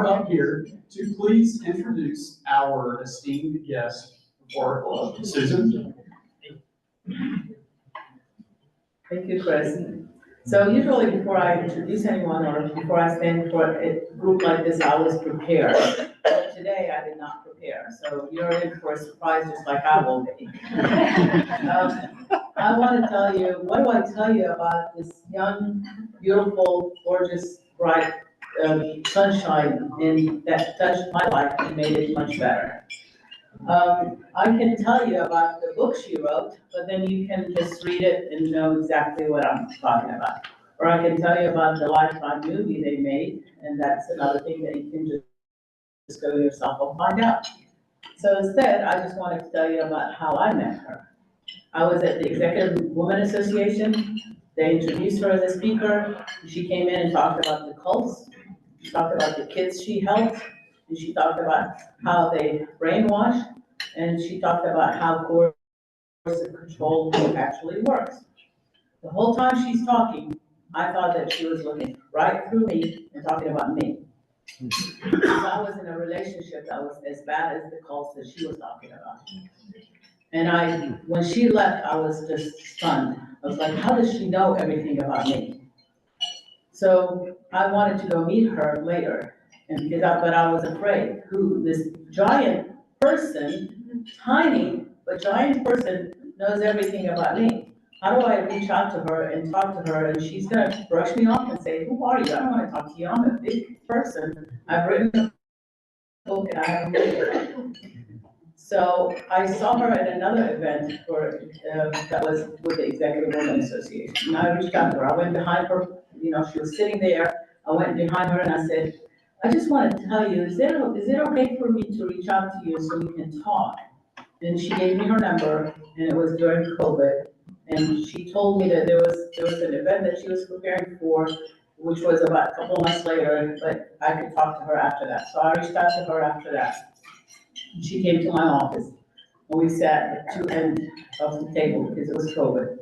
her up here to please introduce our esteemed guest for our club. Susan? Thank you, Chris. So usually before I introduce anyone or before I stand for a group like this, I always prepare. But today I did not prepare, so you're in for a surprise just like I will be. I want to tell you, what do I tell you about this young, beautiful, gorgeous, bright sunshine that touched my life and made it much better? I can tell you about the book she wrote, but then you can just read it and know exactly what I'm talking about. Or I can tell you about the Lifetime movie they made, and that's another thing that you can just go yourself and find out. So instead, I just wanted to tell you about how I met her. I was at the Executive Women Association. They introduced her as a speaker. She came in and talked about the cults. She talked about the kids she helped, and she talked about how they brainwash, and she talked about how coercive control actually works. The whole time she's talking, I thought that she was looking right through me and talking about me. Because I was in a relationship that was as bad as the cults that she was talking about. And when she left, I was just stunned. I was like, how does she know everything about me? So I wanted to go meet her later, but I was afraid who this giant person, tiny but giant person, knows everything about me. How do I reach out to her and talk to her, and she's gonna brush me off and say, who are you? I don't wanna talk to you, I'm a big person. I've written a book and I have a book. So I saw her at another event that was with the Executive Women Association. And I reached out to her, I went behind her, she was sitting there. I went behind her and I said, I just want to tell you, is it okay for me to reach out to you so we can talk? And she gave me her number, and it was during COVID. And she told me that there was an event that she was preparing for, which was about a couple months later, but I could talk to her after that. So I reached out to her after that. She came to my office, and we sat at two ends of the table because it was COVID.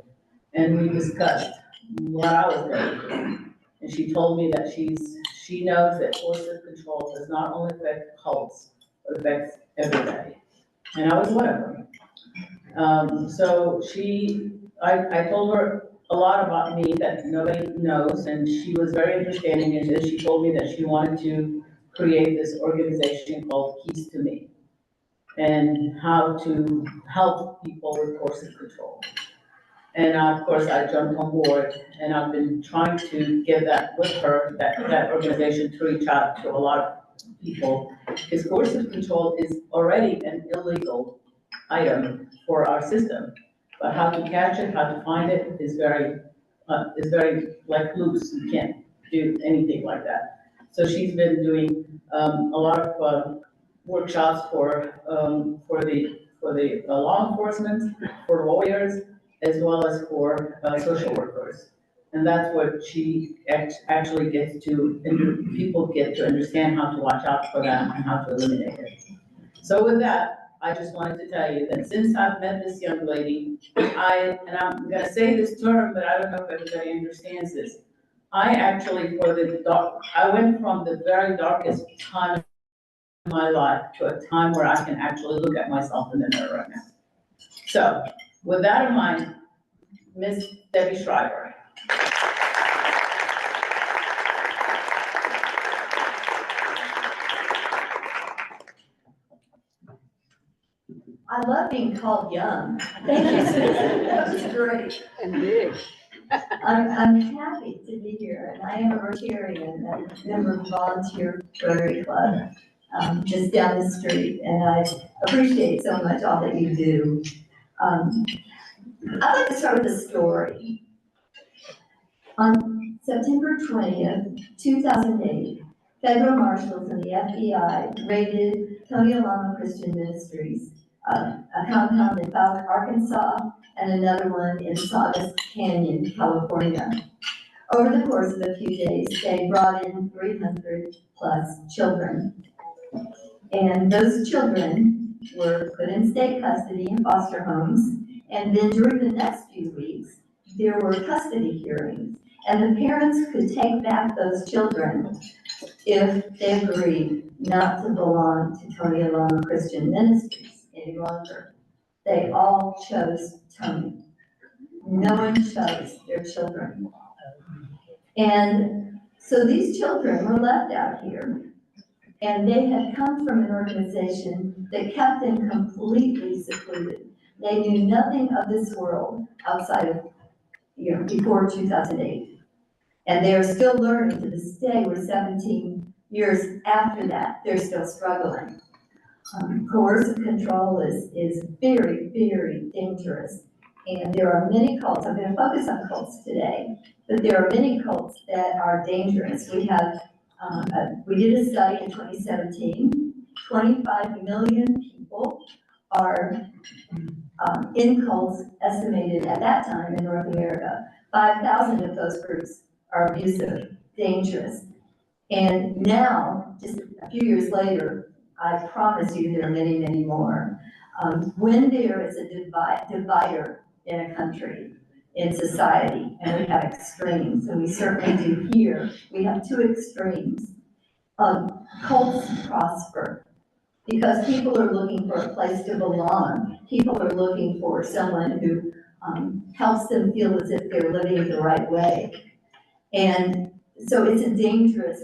And we discussed what I was going through. And she told me that she knows that coercive control does not only affect cults, but affects everybody. And I was one of them. I told her a lot about me that nobody knows, and she was very understanding, and she told me that she wanted to create this organization called Keys to Me, and how to help people with coercive control. And of course, I jumped on board, and I've been trying to get that with her, that organization, to reach out to a lot of people, because coercive control is already an illegal item for our system. But how to catch it, how to find it is very like loose. You can't do anything like that. So she's been doing a lot of workshops for the law enforcement, for lawyers, as well as for social workers. And that's what she actually gets to, and people get to understand how to watch out for that and how to eliminate it. So with that, I just wanted to tell you that since I've met this young lady, and I'm gonna say this term, but I don't know if everybody understands this. I went from the very darkest time in my life to a time where I can actually look at myself in the mirror right now. So with that in mind, Miss Debby Schriver. I love being called young. Thank you, Susan. That was great. And big. I'm happy to be here, and I am a Rotarian, a member of the Volunteer Rotary Club, just down the street, and I appreciate so much all that you do. I'd like to start with a story. On September 20th, 2008, federal marshals and the FBI raided Tony Alamo Christian Ministries, a compound in Falk, Arkansas, and another one in Sawdust Canyon, California. Over the course of a few days, they brought in 300 plus children. And those children were put in state custody in foster homes. And then during the next few weeks, there were custody hearings. And the parents could take back those children if they agreed not to belong to Tony Alone Christian Ministries any longer. They all chose Tony. No one chose their children. And so these children were left out here. And they had come from an organization that kept them completely secluded. They knew nothing of this world outside of, before 2008. And they're still learning to this day. We're 17 years after that. They're still struggling. Coercive control is very, very dangerous. And there are many cults. I'm going to focus on cults today, but there are many cults that are dangerous. We did a study in 2017. 25 million people are in cults estimated at that time in North America. 5,000 of those groups are abusive, dangerous. And now, just a few years later, I promise you there are many, many more. When there is a divider in a country, in society, and we have extremes, and we certainly do here, we have two extremes. Cults prosper because people are looking for a place to belong. People are looking for someone who helps them feel as if they're living the right way. And so it's a dangerous,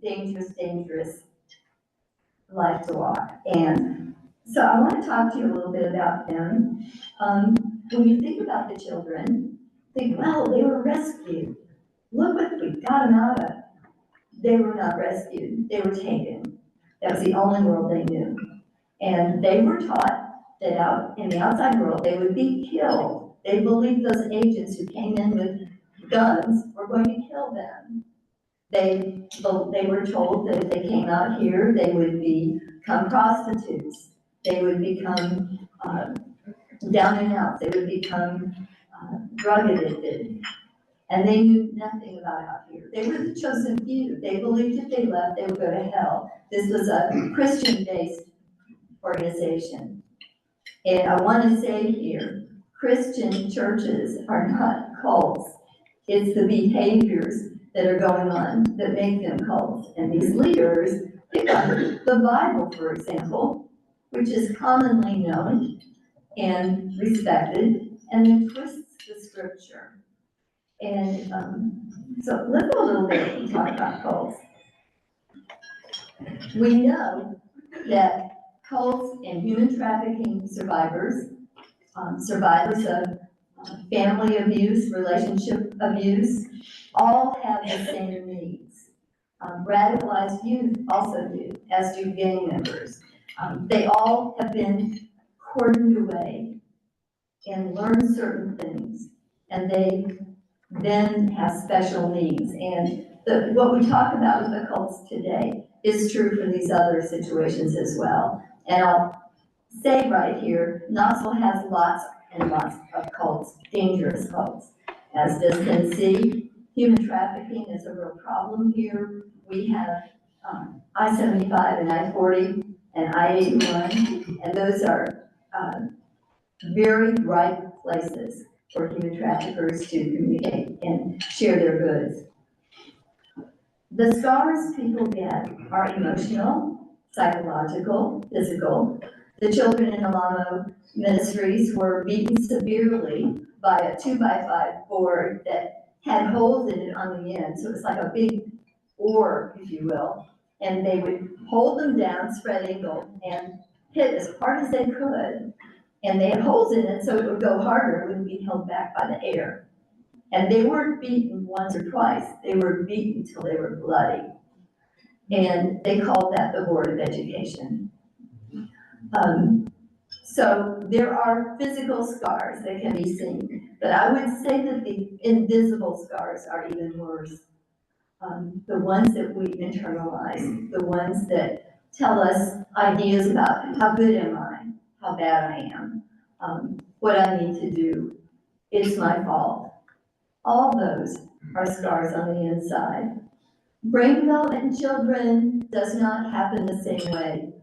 dangerous, dangerous life to walk. And so I want to talk to you a little bit about them. When you think about the children, think, well, they were rescued. Look what we got them out of. They were not rescued, they were taken. That was the only world they knew. And they were taught that out in the outside world, they would be killed. They believed those agents who came in with guns were going to kill them. They were told that if they came out here, they would become prostitutes. They would become down and out. They would become drug addicted. And they knew nothing about out here. They were the chosen few. They believed if they left, they would go to hell. This was a Christian-based organization. And I want to say here, Christian churches are not cults. It's the behaviors that are going on that make them cults. And these leaders pick on the Bible, for example, which is commonly known and respected, and then twists the scripture. And so let's go a little bit and talk about cults. We know that cults and human trafficking survivors, survivors of family abuse, relationship abuse, all have the same needs. Radicalized youth also do, as do gang members. They all have been cordoned away and learned certain things, and they then have special needs. And what we talk about with the cults today is true for these other situations as well. And I'll say right here, Knoxville has lots and lots of cults, dangerous cults. As does Tennessee, human trafficking is a real problem here. We have I-75 and I-40 and I-81, and those are very ripe places for human traffickers to communicate and share their goods. The scars people get are emotional, psychological, physical. The children in Alamo Ministries were beaten severely by a 2x5 board that had holes in it on the end, so it's like a big oar, if you will. And they would hold them down, spread eagle, and hit as hard as they could. And they had holes in it so it would go harder, it wouldn't be held back by the air. And they weren't beaten once or twice, they were beaten till they were bloody. And they called that the Board of Education. So there are physical scars that can be seen, but I would say that the invisible scars are even worse. The ones that we internalize, the ones that tell us ideas about how good am I, how bad I am, what I need to do, it's my fault. All those are scars on the inside. Brain development in children does not happen the same way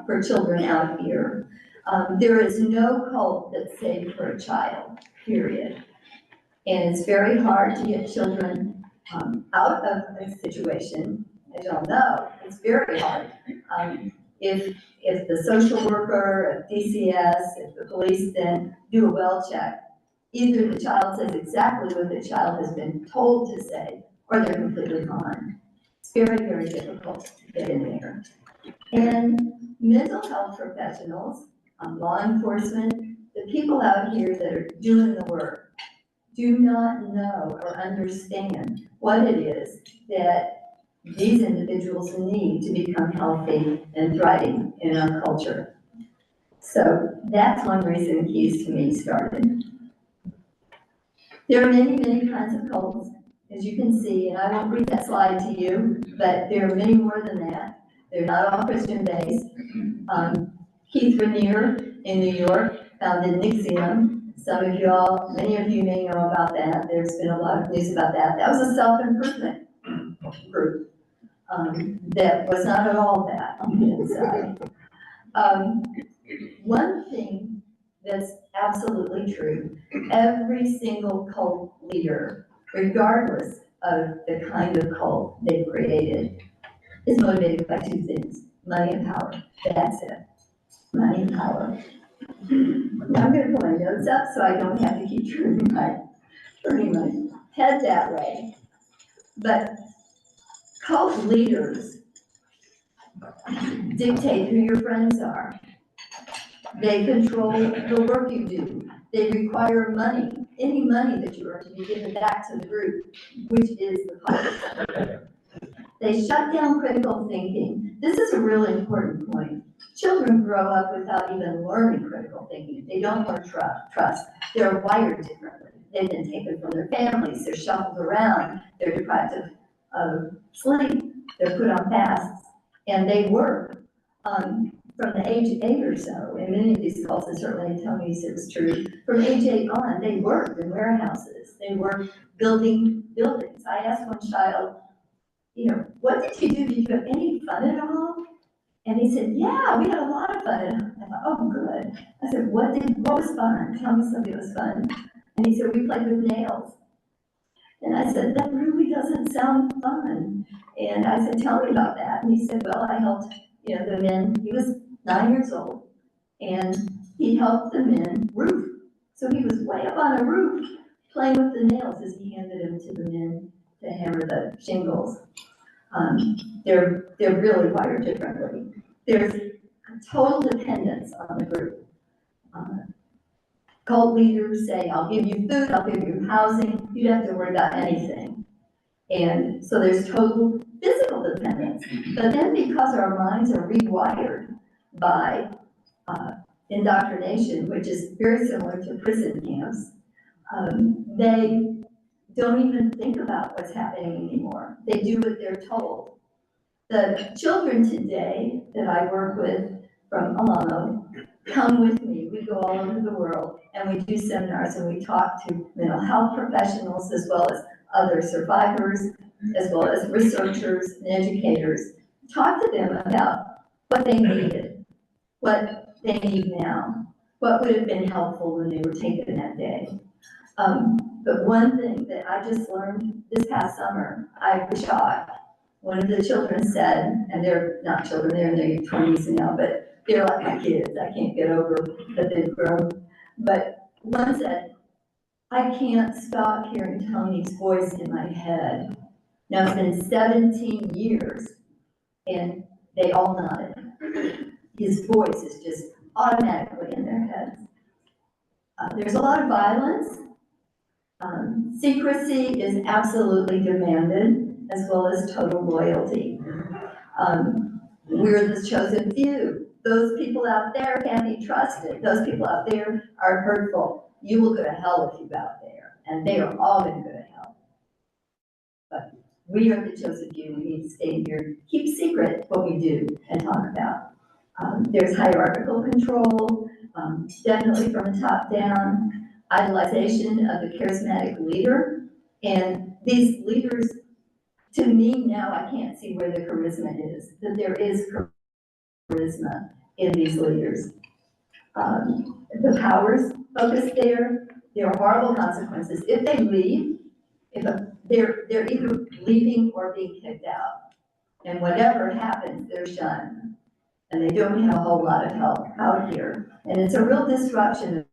for children out here. There is no cult that's safe for a child, period. And it's very hard to get children out of a situation. I don't know, it's very hard. If the social worker, if DCS, if the police then do a well check, either the child says exactly what the child has been told to say, or they're completely gone. It's very, very difficult to get in there. And mental health professionals, law enforcement, the people out here that are doing the work do not know or understand what it is that these individuals need to become healthy and thriving in our culture. So that's one reason Keys to Me started. There are many, many kinds of cults, as you can see, and I won't read that slide to you, but there are many more than that. They're not all Christian-based. Keith Raniere in New York founded NXIVM. Some of you all, many of you may know about that. There's been a lot of news about that. That was a self-improvement group that was not at all that on the inside. One thing that's absolutely true, every single cult leader, regardless of the kind of cult they've created, is motivated by two things: money and power. That's it. Money and power. Now I'm gonna put my notes up so I don't have to keep turning my head that way. But cult leaders dictate who your friends are. They control the work you do. They require money, any money that you earn to be given back to the group, which is the cult. They shut down critical thinking. This is a really important point. Children grow up without even learning critical thinking. They don't learn trust. They're wired differently. They've been taken from their families. They're shuffled around. They're deprived of sleep. They're put on fasts. And they work from the age of 8 or so. And many of these cults, and certainly Tony's it was true, from age 8 on, they worked in warehouses. They worked building buildings. I asked one child, what did you do? Did you have any fun at all? And he said, yeah, we had a lot of fun. And I thought, oh, good. I said, what was fun? Tell me something that was fun. And he said, we played with nails. And I said, that really doesn't sound fun. And I said, tell me about that. And he said, well, I helped, the men. He was 9 years old, and he helped the men roof. So he was way up on a roof playing with the nails as he handed them to the men to hammer the shingles. They're really wired differently. There's a total dependence on the group. Cult leaders say, I'll give you food, I'll give you housing, you don't have to worry about anything. And so there's total physical dependence. But then because our minds are rewired by indoctrination, which is very similar to prison camps, they don't even think about what's happening anymore. They do what they're told. The children today that I work with from Alamo come with me. We go all over the world and we do seminars and we talk to mental health professionals as well as other survivors, as well as researchers and educators. Talk to them about what they needed, what they need now, what would have been helpful when they were taken that day. But one thing that I just learned this past summer, I was shocked. One of the children said, and they're not children, they're in their 20s now, but they're like my kids. I can't get over that they've grown. But one said, I can't stop hearing Tony's voice in my head. Now it's been 17 years, and they all nodded. His voice is just automatically in their heads. There's a lot of violence. Secrecy is absolutely demanded, as well as total loyalty. We're the chosen few. Those people out there can't be trusted. Those people out there are hurtful. You will go to hell if you go out there, and they are all going to go to hell. But we are the chosen few. We need to stay here, keep secret what we do and talk about. There's hierarchical control, definitely from the top down, idolization of the charismatic leader. And these leaders, to me now, I can't see where the charisma is, that there is charisma in these leaders. The powers focused there, there are horrible consequences. If they leave, they're either leaving or being kicked out. And whatever happens, they're shunned. And they don't have a whole lot of help out here. And it's a real disruption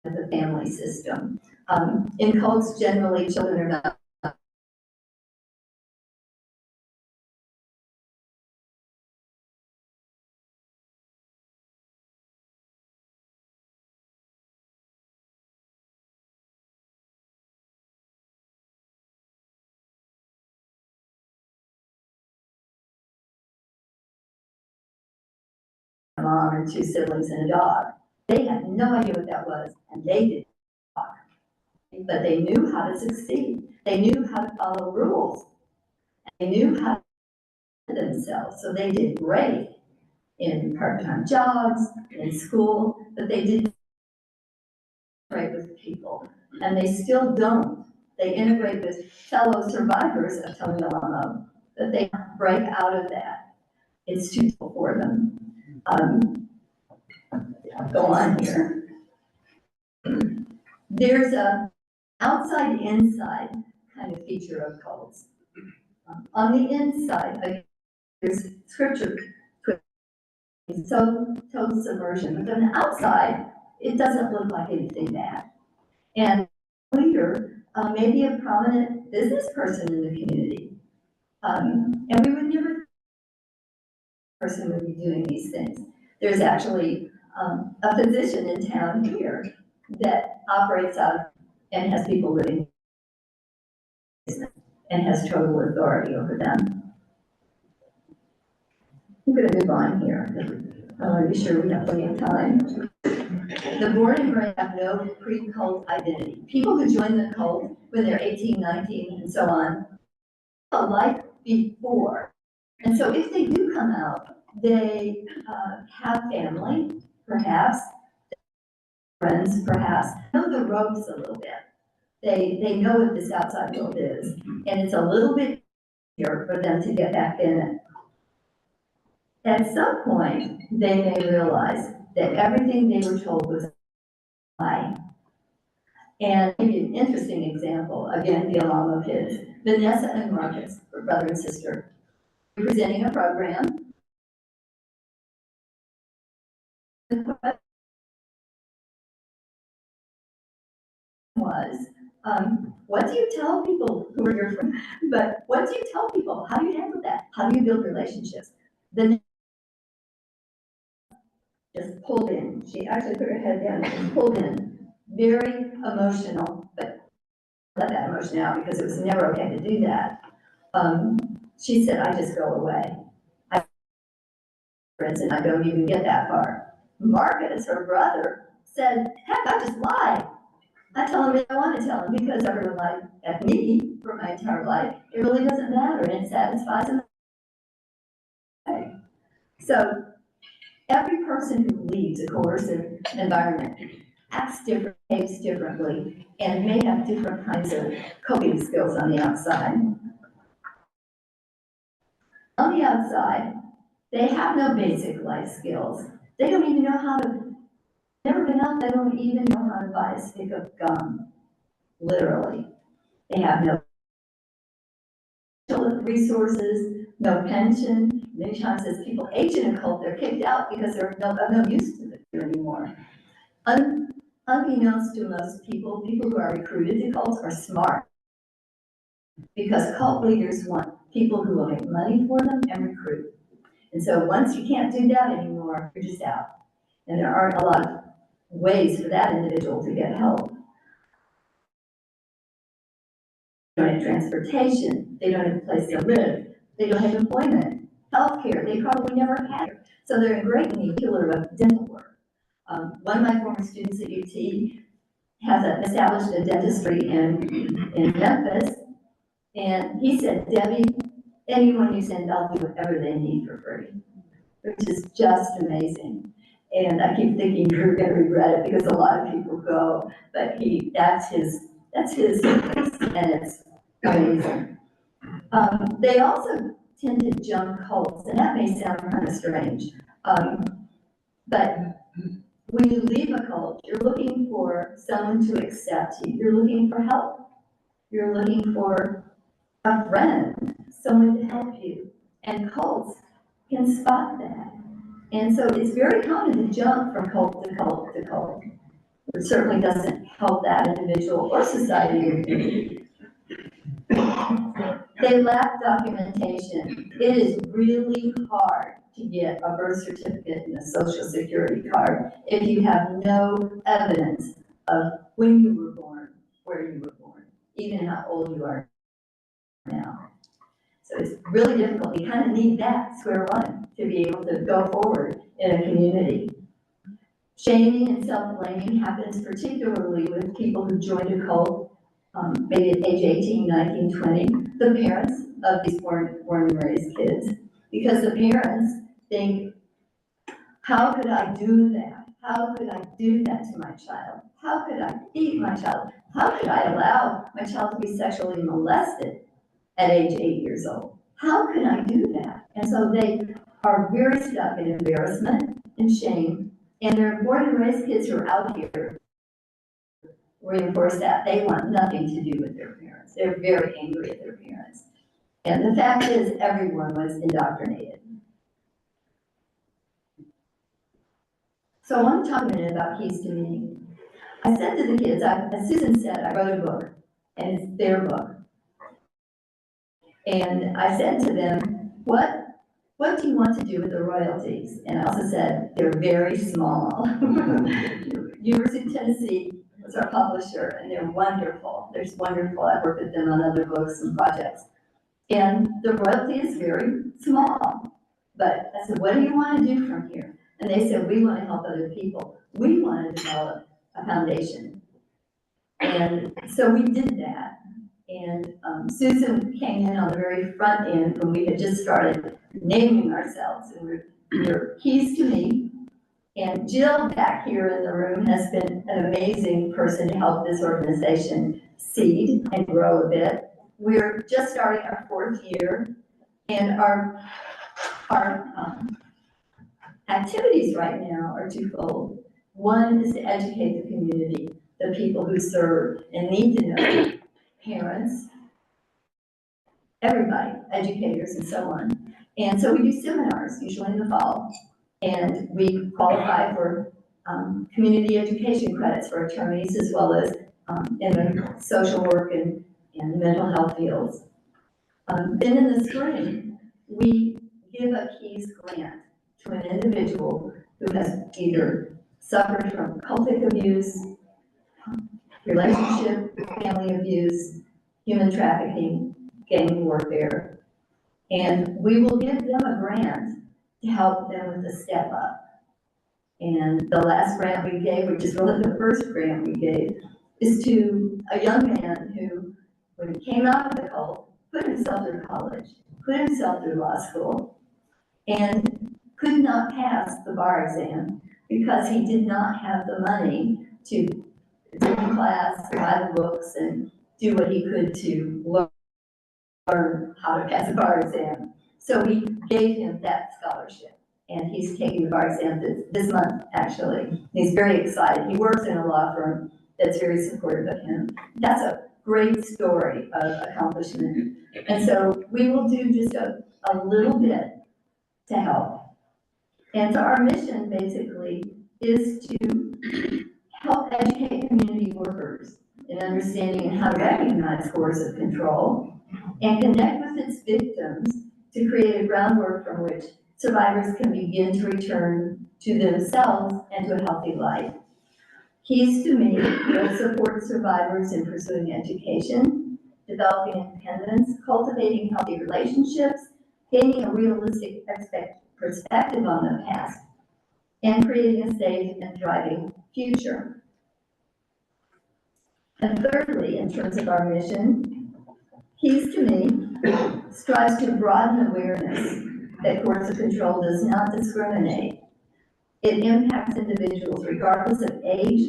of the family system. In cults, generally, children are not a mom and two siblings and a dog. They had no idea what that was, and they didn't talk. But they knew how to succeed. They knew how to follow rules. They knew how to themselves, so they did great in part-time jobs, in school, but they didn't integrate with people, and they still don't. They integrate with fellow survivors of Tony Alamo, but they break out of that. It's too difficult for them. I'll go on here. There's a outside-inside kind of feature of cults. On the inside, there's scripture, so total subversion, but on the outside, it doesn't look like anything bad. And a leader may be a prominent business person in the community. And we would never person would be doing these things. There's actually a physician in town here that operates out and has people living and has total authority over them. I'm going to move on here. I want to be sure we have plenty of time. The born and bred have no pre-cult identity. People who join the cult when they're 18, 19, and so on, a life before. And so if they do come out, they have family, perhaps, friends, perhaps, know the ropes a little bit. They know what this outside world is, and it's a little bit easier for them to get back in it. At some point, they may realize that everything they were told was a lie. And I'll give you an interesting example, again, the Alamo kids. Vanessa and Marcus, brother and sister, were presenting a program. Was, what do you tell people who are your friends? But what do you tell people? How do you handle that? How do you build relationships? Then just pulled in. She actually put her head down and pulled in. Very emotional, but let that emotion out because it was never okay to do that. She said, I just go away. I have friends and I don't even get that far. Marcus, her brother, said, heck, I just lie. I tell him what I want to tell him because everyone lied at me for my entire life. It really doesn't matter and it satisfies them. So every person who leaves a coercive environment acts different, behaves differently, and may have different kinds of coping skills on the outside. On the outside, they have no basic life skills. They don't even know how to, never been out, they don't even know how to buy a stick of gum. Literally. They have no resources, no pension. Many times as people age in a cult, they're kicked out because they're of no use to it anymore. Unbeknownst to most people, people who are recruited to cults are smart. Because cult leaders want people who will make money for them and recruit. And so once you can't do that anymore, you're just out. And there aren't a lot of ways for that individual to get help. They don't have transportation, they don't have a place to live, they don't have employment, healthcare, they probably never had it. So they're in great need of dental work. One of my former students at UT has established a dentistry in Memphis, and he said, Debbie, anyone you send, I'll do whatever they need for free, which is just amazing. And I keep thinking you're going to regret it because a lot of people go, but that's his and it's amazing. They also tend to jump cults, and that may sound kind of strange, but when you leave a cult, you're looking for someone to accept you. You're looking for help. You're looking for a friend, someone to help you. And cults can spot that. And so it's very common to jump from cult to cult to cult. It certainly doesn't help that individual or society. They lack documentation. It is really hard to get a birth certificate and a social security card if you have no evidence of when you were born, where you were born, even how old you are now. So it's really difficult. You kind of need that square one to be able to go forward in a community. Shaming and self-blaming happens particularly with people who joined a cult, maybe at age 18, 19, 20, the parents of these born and raised kids. Because the parents think, how could I do that? How could I do that to my child? How could I beat my child? How could I allow my child to be sexually molested at age 8 years old? How can I do that? And so they are very stuck in embarrassment and shame. And their born and raised kids who are out here reinforce that. They want nothing to do with their parents. They're very angry at their parents. And the fact is, everyone was indoctrinated. So I want to talk a minute about keys to meaning. I said to the kids, as Susan said, I wrote a book, and it's their book. And I said to them, what do you want to do with the royalties? And I also said, they're very small. University of Tennessee was our publisher, and they're wonderful. They're wonderful. I've worked with them on other books and projects. And the royalty is very small. But I said, what do you want to do from here? And they said, we want to help other people. We want to develop a foundation. And so we did that. And Susan came in on the very front end when we had just started naming ourselves, and we're keys to me. And Jill back here in the room has been an amazing person to help this organization seed and grow a bit. We're just starting our 4th year, and our activities right now are twofold. One is to educate the community, the people who serve and need to know, parents, everybody, educators and so on. And so we do seminars, usually in the fall, and we qualify for community education credits for attorneys as well as in the social work and mental health fields. Then in the spring, we give a KEYS grant to an individual who has either suffered from cultic abuse, relationship, family abuse, human trafficking, gang warfare. And we will give them a grant to help them with the step up. And the last grant we gave, which is really the first grant we gave, is to a young man who, when he came out of the cult, put himself through college, put himself through law school, and could not pass the bar exam because he did not have the money to take the class, buy the books, and do what he could to learn how to pass the bar exam. So we gave him that scholarship, and he's taking the bar exam this month, actually. He's very excited. He works in a law firm that's very supportive of him. That's a great story of accomplishment. And so we will do just a little bit to help. And so our mission basically is to help educate community workers in understanding how to recognize coercive control and connect with its victims to create a groundwork from which survivors can begin to return to themselves and to a healthy life. Keys to Me will support survivors in pursuing education, developing independence, cultivating healthy relationships, gaining a realistic perspective on the past, and creating a safe and thriving future. And thirdly, in terms of our mission, Keys to Me strives to broaden awareness that coercive control does not discriminate. It impacts individuals regardless of age,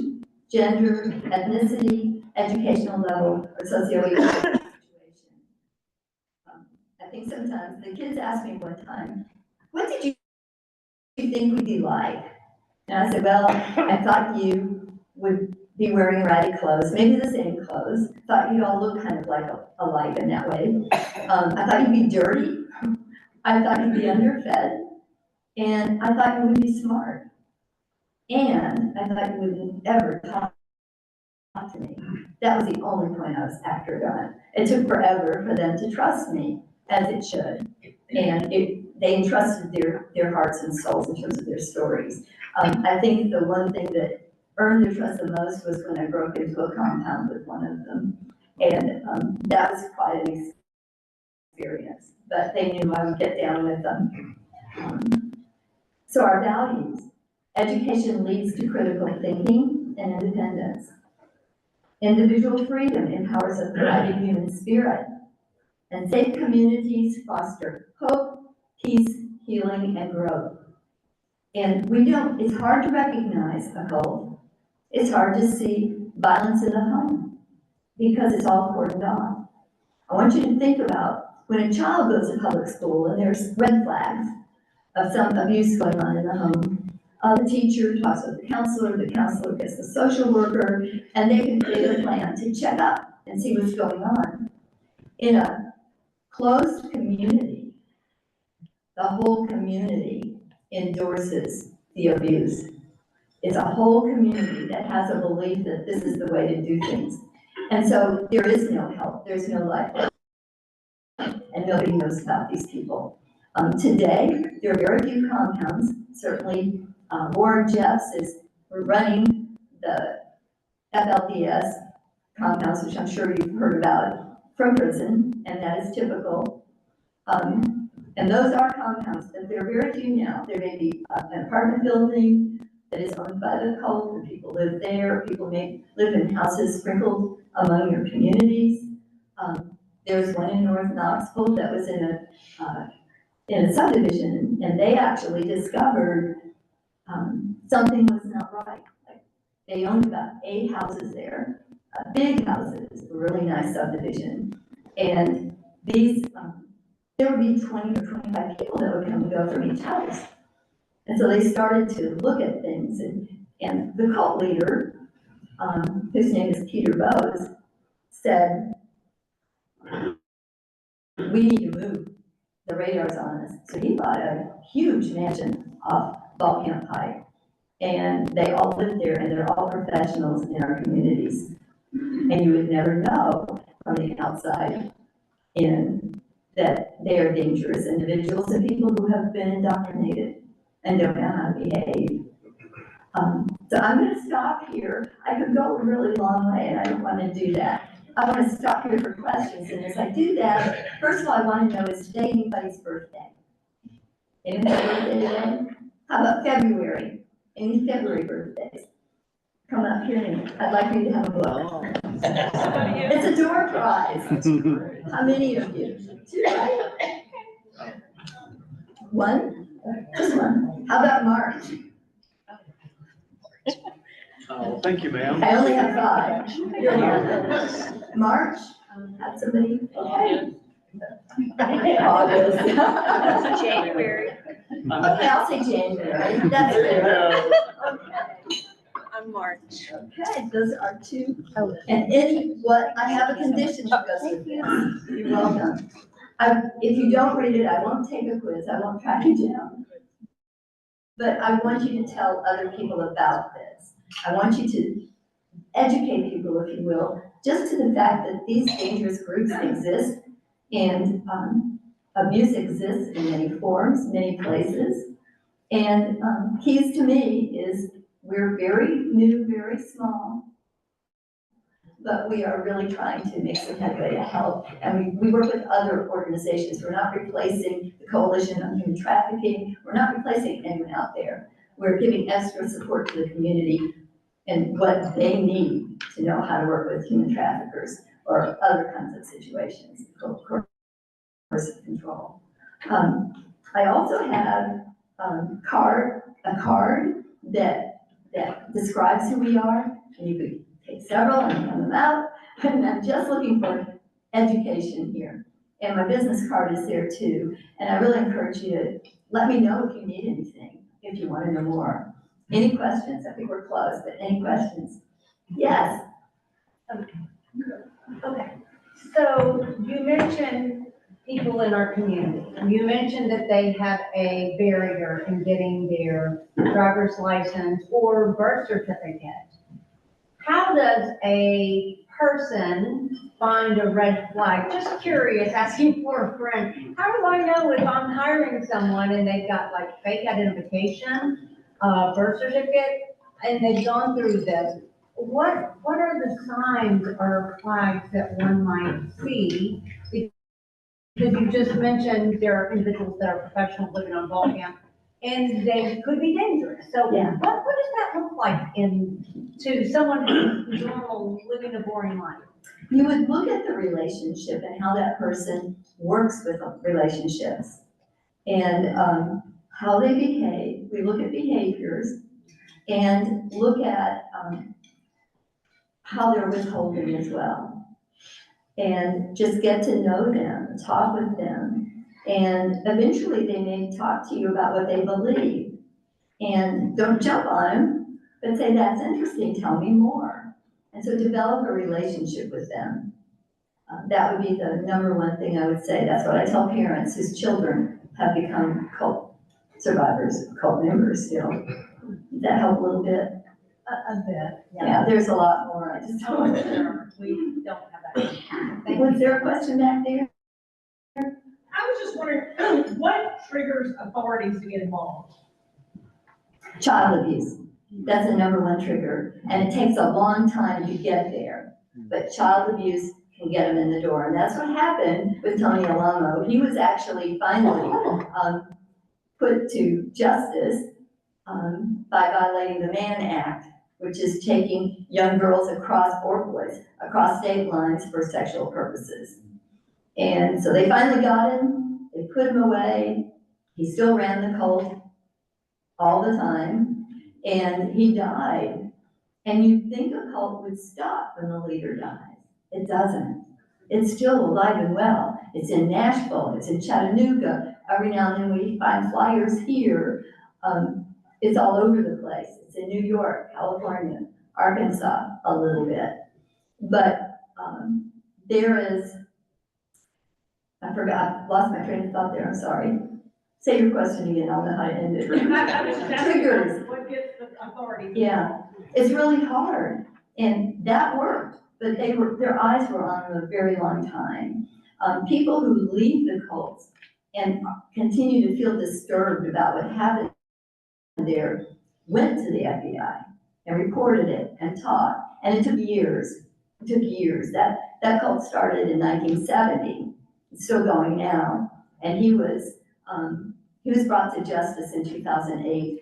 gender, ethnicity, educational level, or socioeconomic situation. I think sometimes the kids ask me one time, what did you think we'd be like? And I said, well, I thought you would be wearing ratty clothes, maybe the same clothes. Thought you'd all look kind of like alike in that way. I thought you'd be dirty. I thought you'd be underfed. And I thought you would be smart. And I thought you wouldn't ever talk to me. That was the only point I was accurate on. It took forever for them to trust me, as it should. And they entrusted their hearts and souls in terms of their stories. I think the one thing that earned their trust the most was when I broke into a compound with one of them. And that was quite an experience, but they knew I would get down with them. So our values. Education leads to critical thinking and independence. Individual freedom empowers a thriving human spirit. And safe communities foster hope, peace, healing, and growth. And it's hard to recognize a cult. It's hard to see violence in the home because it's all cordoned off. I want you to think about when a child goes to public school and there's red flags of some abuse going on in the home. The teacher talks with the counselor gets the social worker, and they can create a plan to check up and see what's going on. In a closed community, the whole community endorses the abuse. It's a whole community that has a belief that this is the way to do things. And so there is no help, there's no life, and nobody knows about these people. Today, there are very few compounds. Certainly, Warren Jeffs is running the FLDS compounds, which I'm sure you've heard about from prison, and that is typical. And those are compounds, but there are very few now. There may be an apartment building that is owned by the cult, and people live there. People may live in houses sprinkled among your communities. There's one in North Knoxville that was in a subdivision, and they actually discovered something was not right. Like, they owned about 8 houses there, big houses, a really nice subdivision. And these, there would be 20 or 25 people that would come and go from each house. And so they started to look at things, and the cult leader, whose name is Peter Bowes, said, we need to move. The radar's on us. So he bought a huge mansion off Volcamp Pike. And they all live there, and they're all professionals in our communities. And you would never know from the outside that they are dangerous individuals and people who have been indoctrinated and don't know how to behave. So I'm going to stop here. I could go a really long way, and I don't want to do that. I want to stop here for questions, and as I do that, first of all, I want to know, is today anybody's birthday? Anybody's birthday today? How about February? Any February birthdays? Come up here, and I'd like you to have a book. It's a door prize. How many of you? 2, right? 1? Just 1. How about March? Oh, thank you, ma'am. I only have 5. You're welcome. March? Have somebody? Okay. August. January. Okay, I'll say January. That's fair. Okay. I'm March. Okay, those are 2. And I have a condition that goes with this. You're welcome. If you don't read it, I won't take a quiz. I won't track you down. But I want you to tell other people about this. I want you to educate people, if you will, just to the fact that these dangerous groups exist, and abuse exists in many forms, many places. And keys to me is we're very new, very small, but we are really trying to make some headway to help. And we work with other organizations. We're not replacing the Coalition on Human Trafficking. We're not replacing anyone out there. We're giving extra support to the community and what they need to know how to work with human traffickers or other kinds of situations, coercive control. I also have a card that describes who we are, and you could take several and hand them out. And I'm just looking for education here. And my business card is there too. And I really encourage you to let me know if you need anything, if you want to know more. Any questions? I think we're close, but any questions? Yes, Okay, so you mentioned people in our community. You mentioned that they have a barrier in getting their driver's license or birth certificate. How does a person find a red flag? Just curious, asking for a friend. How do I know if I'm hiring someone and they've got like fake identification, birth certificate, and they've gone through this? What are the signs or flags that one might see? Because you just mentioned there are individuals that are professionals living on ball camp, and they could be dangerous. So Yeah. what does that look like to someone who's normal, living a boring life? you would look at the relationship and how that person works with relationships and how they behave. We look at behaviors and look at how they're withholding as well. And just get to know them, talk with them. And eventually they may talk to you about what they believe. And don't jump on them, but say, that's interesting, tell me more. And so develop a relationship with them. That would be the number one thing I would say. That's what I tell parents whose children have become cult survivors, cult members still. Does that help a little bit? A bit, Yeah, there's a lot more. I just Oh, don't. sure. We don't have that. Thank you. Was there a question back there? I was just wondering, what triggers authorities to get involved? Child abuse. That's the number one trigger. And it takes a long time to get there. But child abuse can get them in the door. And that's what happened with Tony Alamo. He was actually finally put to justice by violating the Mann Act, which is taking young girls across, or boys, across state lines for sexual purposes. And so they finally got him, they put him away, he still ran the cult all the time, and he died. And you'd think a cult would stop when the leader dies. It doesn't. It's still alive and well. It's in Nashville, it's in Chattanooga. Every now and then we find flyers here. It's all over the place. It's in New York, California, Arkansas, a little bit. But there is, I forgot, I lost my train of thought there, I'm sorry. Say your question again, I'll know how to end it. I was just asking, Triggers. what gets the authorities? Yeah, it's really hard, and that worked, but their eyes were on them a very long time. People who leave the cults and continue to feel disturbed about what happened there went to the FBI and reported it and talked, and it took years. It took years. That cult started in 1970. It's still going now, and he was brought to justice in 2008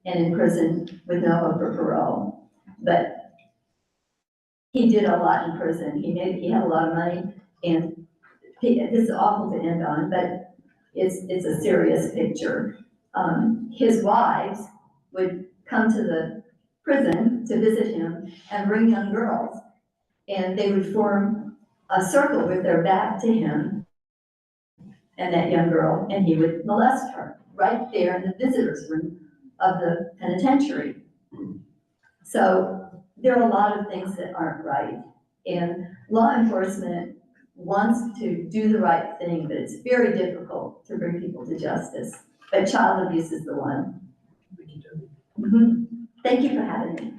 and in prison with no hope of parole. But he did a lot in prison. He had a lot of money, and this is awful to end on, but it's a serious picture. His wives would come to the prison to visit him and bring young girls, and they would form a circle with their back to him and that young girl, and he would molest her right there in the visitors room of the penitentiary. So there are a lot of things that aren't right, and law enforcement wants to do the right thing, but it's very difficult to bring people to justice. But child abuse is the one. Mhm. Thank you for having me.